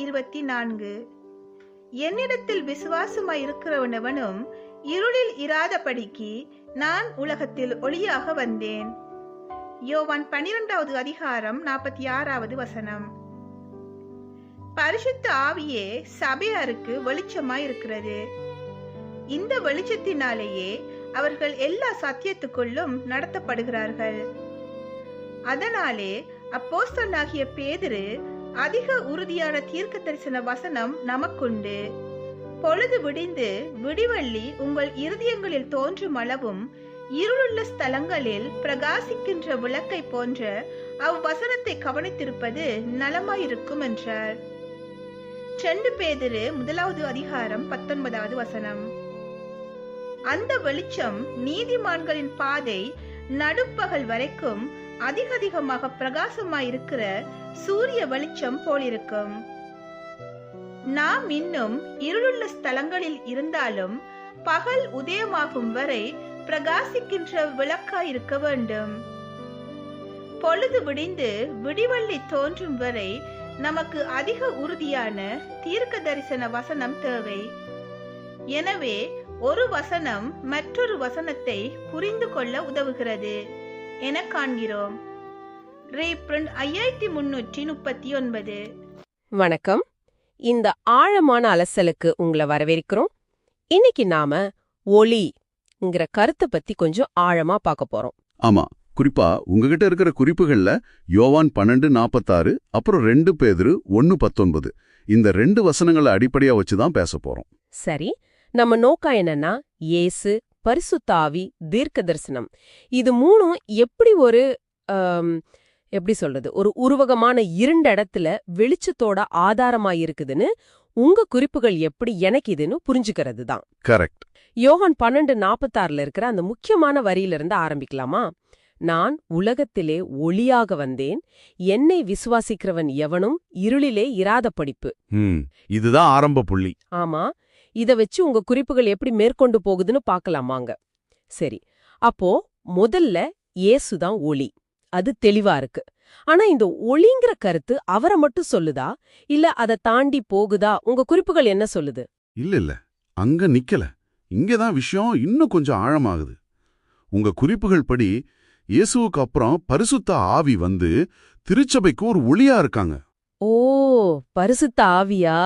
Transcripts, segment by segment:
6:24. என்னிடத்தில் விசுவாசமாயிருக்கிறவனவனும் இருளில் இராதபடிக்கு நான் உலகத்தில் ஒளியாக வந்தேன். யோவான் 12:46. பரிசுத்த ஆவியே சபையாருக்கு வெளிச்சமாயிருக்கிறது. இந்த வெளிச்சத்தினாலேயே அவர்கள் எல்லா சத்தியத்துக்குள்ளும் நடத்தப்படுகிறார்கள். அதனாலே அப்போஸ்தலனாகிய பேதுரு அதிக உறுதியான தீர்க்க தரிசன வசனம் நமக்குண்டு. பொழுது விடிந்து விடிவள்ளி உங்கள் இருதயங்களில் தோன்றும் அளவும் இருளுள்ள ஸ்தலங்களில் பிரகாசிக்கின்ற விளக்கை போன்ற அவ்வசனத்தை கவனித்திருப்பது நலமாயிருக்கும் என்றார். 2 பேதுரு 1:19. அந்த வெளிச்சம் நீதிமான்களின் பாதை நடுப்பகல் வரைக்கும் அதிகமாக பிரகாசமாயிருக்கிற சூரிய வெளிச்சம் போலிருக்கும். நாம் இன்னும் இருளுள்ள ஸ்தலங்களில் இருந்தாலும் பகல் உதயமாகும் வரை பிரகாசிக்கின்ற விளக்காயிருக்க வேண்டும். பொழுது விடிந்து விடிவள்ளி தோன்றும் வரை நமக்கு அதிக உறுதியான தீர்க்க தரிசன வசனம் தேவை. எனவே ஒரு வசனம் மற்றொரு வசனத்தை புரிந்து கொள்ள உதவுகிறது என காண்கிறோம். ரீப்ரிண்ட் 5339. வணக்கம். இந்த ஆழமான அலசலுக்கு உங்களை வரவேற்கிறோம். இன்னைக்கு நாம ஒளிங்கிற கருத்தை பத்தி கொஞ்சம் ஆழமா பார்க்க போறோம். ஆமா, குறிப்பா உங்ககிட்ட இருக்கிற குறிப்புகள்ல யோவான் 12:46 அப்புறம் 2 பேதுரு 1:19 இந்த 2 வசனங்களை அடிப்படையா வச்சுதான் பேச போறோம். சரி, நம்ம நோக்கம் என்னன்னா இயேசு, பரிசுத்த ஆவி, தீர்க்க தரிசனம், இது மூணும் எப்படி எப்படி சொல்றது, ஒரு உருவகமான இருண்ட இடத்துல வெளிச்சத்தோட ஆதாரமா இருக்குதுன்னு உங்க குறிப்புகள் எப்படி எனக்கு இதுன்னு புரிஞ்சுக்கிறது தான். கரெக்ட். யோவான் 12:46 இருக்கிற அந்த முக்கியமான வரியிலிருந்து ஆரம்பிக்கலாமா? நான் உலகத்திலே ஒளியாக வந்தேன், என்னை விசுவாசிக்கிறவன் எவனும் இருளிலே இராத படிப்பு. இதுதான் ஆரம்ப புள்ளி. ஆமா, இத வச்சு உங்க குறிப்புகள் எப்படி மேற்கொண்டு போகுதுன்னு பார்க்கலாமாங்க. சரி, அப்போ முதல்ல இயேசுதான் ஒளி, அது தெளிவா இருக்கு. ஆனா இந்த ஒளிங்கிற கருத்து அவரை மட்டும் சொல்லுதா, இல்ல அதை தாண்டி போகுதா? உங்க குறிப்புகள் என்ன சொல்லுது? இல்ல, அங்க நிக்கல. இங்கதான் விஷயம் இன்னும் கொஞ்சம் ஆழமாகுது. உங்க குறிப்புகள் படி இயேசுவுக்கு அப்புறம் பரிசுத்த ஆவி வந்து திருச்சபைக்கு ஒரு ஒளியா இருக்காங்க. ஓ, பரிசுத்த ஆவியா?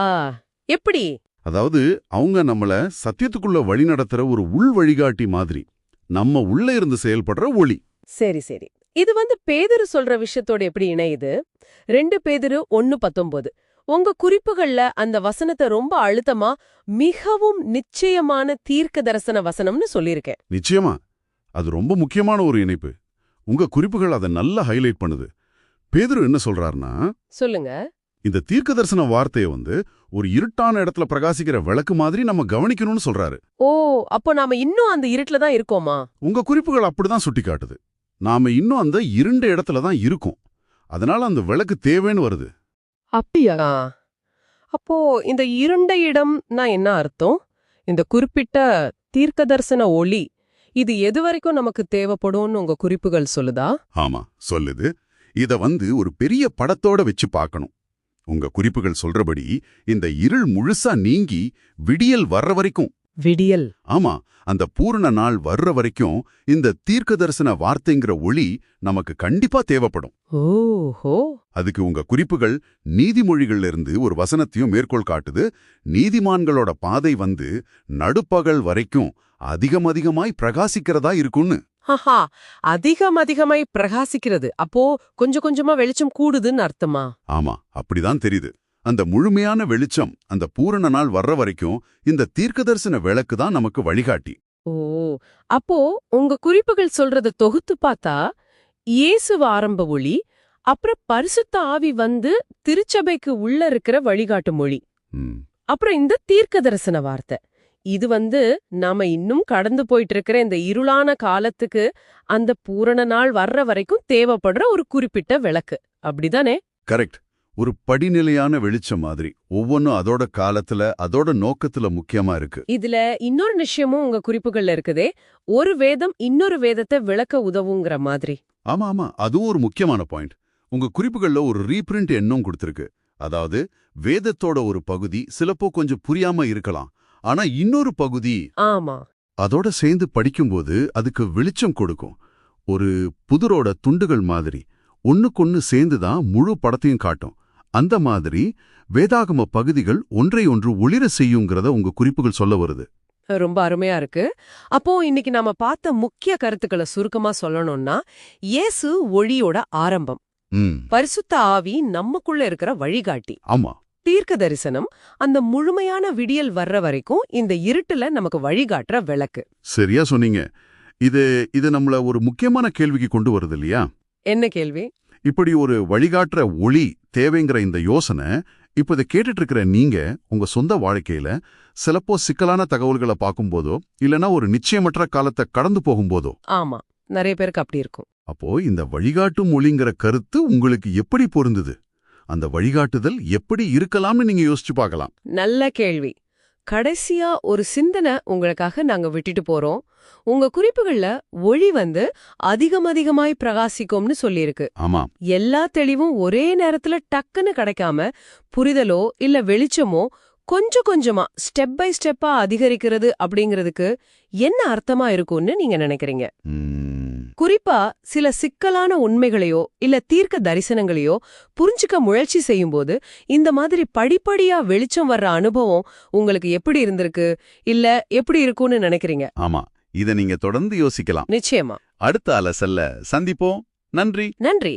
எப்படி? அதாவது அவங்க நம்மள சத்தியத்துக்குள்ள வழி நடத்துற ஒரு உள் வழிகாட்டி மாதிரி, நம்ம உள்ள இருந்து செயல்படுற ஒளி. சரி சரி, இது பேதுரு சொல்ற விஷயத்தோட எப்படி இணையுது? 2 பேதுரு 1:19 உங்க குறிப்புகள்ல அந்த வசனத்தை ரொம்ப அழுத்தமா மிகவும் நிச்சயமான தீர்க்க தரிசன வசனம்னு சொல்லியிருக்கேன். நிச்சயமா, அது ரொம்ப முக்கியமான ஒரு இணைப்பு. உங்க குறிப்புகள் அதை நல்லா ஹைலைட் பண்ணுது. பேதுரு என்ன சொல்றாருன்னா, சொல்லுங்க, இந்த தீர்க்க தரிசன வார்த்தையை ஒரு இருட்டான இடத்துல பிரகாசிக்கிற விளக்கு மாதிரி நம்ம கவனிக்கணும்னு சொல்றாரு. ஓ, அப்போ நாம இன்னும் அந்த இருட்டுல தான் இருக்கோமா? உங்க குறிப்புகள் அப்படிதான் சுட்டி காட்டுது. நாம இன்னும் அந்த இருண்ட இடத்துல தான் இருக்கோம். அதனால அந்த விளக்கு தேவைன்னு வருது. அப்படியா? அப்போ இந்த இருண்ட இடம் நான் என்ன அர்த்தம்? இந்த குறிப்பிட்ட தீர்க்க தரிசன ஒளி இது எது வரைக்கும் நமக்கு தேவைப்படும்னு உங்க குறிப்புகள் சொல்லுதா? ஆமா, சொல்லுது. இத ஒரு பெரிய படத்தோட வச்சு பார்க்கணும். உங்க குறிப்புகள் சொல்றபடி இந்த இருள் முழுசா நீங்கி விடியல் வர்ற வரைக்கும். விடியல்? ஆமா, அந்த பூரண நாள் வர்ற வரைக்கும் இந்த தீர்க்க தரிசன வார்த்தைங்கிற ஒளி நமக்கு கண்டிப்பா தேவைப்படும். ஓஹோ. அதுக்கு உங்க குறிப்புகள் நீதிமொழிகள்ல இருந்து ஒரு வசனத்தையும் மேற்கோள் காட்டுது. நீதிமான்களோட பாதை நடுப்பகல் வரைக்கும் அதிகமாய் பிரகாசிக்கிறதா இருக்கும்னு. ஆஹா, அதிகமாய் பிரகாசிக்கிறது. அப்போ கொஞ்சம் கொஞ்சமா வெளிச்சம் கூடுதுன்னு அர்த்தமா? ஆமா, அப்படிதான் தெரியுது. அந்த முழுமையான வெளிச்சம் அந்த பூரண நாள் வர்ற வரைக்கும் இந்த தீர்க்கதரிசன விளக்கு தான் நமக்கு வழிகாட்டி. ஓ, அப்போ உங்க குறிப்புகள் சொல்றத தொகுத்து பார்த்தா இயேசுவ ஆரம்ப ஒளி, அப்புறம் பரிசுத்த ஆவி திருச்சபைக்கு உள்ள இருக்கிற வழிகாட்டு மொழி, அப்புறம் இந்த தீர்க்க தரிசன வார்த்தை. இது நாம இன்னும் கடந்து போயிட்டு இருக்கிற இந்த இருளான காலத்துக்கு அந்த பூரண நாள் வர்ற வரைக்கும் தேவைப்படுற ஒரு குறிப்பிட்ட விளக்கு. அப்படிதானே? கரெக்ட். ஒரு படிநிலையான வெளிச்சம் மாதிரி ஒவ்வொன்னும் அதோட காலத்துல அதோட நோக்கத்துல முக்கியமா இருக்கு. இதுல இன்னொரு விஷயமும் உங்க குறிப்புகள்ல இருக்குதே, ஒரு வேதம் இன்னொரு வேதத்தை விளக்க உதவுங்கிற மாதிரி. ஆமா, அதுவும் ஒரு முக்கியமான பாயிண்ட். உங்க குறிப்புகள்ல ஒரு ரீபிரிண்ட் எண்ணும் கொடுத்திருக்கு. அதாவது வேதத்தோட ஒரு பகுதி சிலப்போ கொஞ்சம் புரியாம இருக்கலாம், ஆனா இன்னொரு பகுதி ஆமா. அதோட சேர்ந்து படிக்கும்போது அதுக்கு வெளிச்சம் கொடுக்கும். ஒரு புதிரோட துண்டுகள் மாதிரி ஒண்ணுக்கொன்னு சேர்ந்துதான் முழு படத்தையும் காட்டும். அந்த மாதிரி வேதாகம பகுதிகள் ஒன்றை ஒன்று ஒளிர செய்யுங்கிறத உங்க குறிப்புகள் சொல்ல வருது. ரொம்ப அருமையா இருக்கு. அப்போ இன்னைக்கு நாம பார்த்த முக்கிய கருத்துக்களை சுருக்கமா சொல்லணும்னா, இயேசு ஒளியோட ஆரம்பம், பரிசுத்த ஆவி நமக்குள்ள இருக்கிற வழிகாட்டி, ஆமா, தீர்க்க தரிசனம் அந்த முழுமையான விடியல் வர்ற வரைக்கும் இந்த இருட்டுல நமக்கு வழிகாட்டுற விளக்கு. சரியா சொன்னீங்க. இது நம்மள ஒரு முக்கியமான கேள்விக்கு கொண்டு வருது இல்லையா? என்ன கேள்வி? இப்படி ஒரு வழிகாட்டுற ஒளி தேவைங்கிற இந்த யோசனை இப்ப இதை கேட்டுட்டு இருக்கிற நீங்க உங்க சொந்த வாழ்க்கையில சிலப்போ சிக்கலான தகவல்களை பார்க்கும்போதோ இல்லனா ஒரு நிச்சயமற்ற காலத்தை கடந்து போகும்போதோ. ஆமா, நிறைய பேருக்கு அப்படி இருக்கும். அப்போ இந்த வழிகாட்டும் ஒளிங்கிற கருத்து உங்களுக்கு எப்படி பொருந்துது? அந்த வழிகாட்டுதல் எப்படி இருக்கலாம்னு நீங்க யோசிச்சு பார்க்கலாம். நல்ல கேள்வி. கடைசியா ஒரு சிந்தனை உங்களுக்காக நாங்க விட்டுட்டு போறோம். உங்க குறிப்புகள்ல ஒளி அதிகமாய் பிரகாசிக்கும்னு சொல்லியிருக்கு. ஆமா, எல்லா தெளிவும் ஒரே நேரத்துல டக்குன்னு கிடைக்காம புரிதலோ இல்ல வெளிச்சமோ கொஞ்சம் கொஞ்சமா ஸ்டெப் பை ஸ்டெப்பா அதிகரிக்கிறது அப்படிங்கிறதுக்கு என்ன அர்த்தமா இருக்கும்னு நீங்க நினைக்கிறீங்க? குறிப்பா சில சிக்கலான உண்மைகளையோ இல்ல தீர்க்க தரிசனங்களையோ புரிஞ்சுக்க முயற்சி செய்யும்போது இந்த மாதிரி படிப்படியா வெளிச்சம் வர்ற அனுபவம் உங்களுக்கு எப்படி இருந்திருக்கு இல்ல எப்படி இருக்கும்னு நினைக்கிறீங்க? ஆமா, இத நீங்க தொடர்ந்து யோசிக்கலாம். நிச்சயமா. அடுத்த அலசல்ல சந்திப்போம். நன்றி. நன்றி.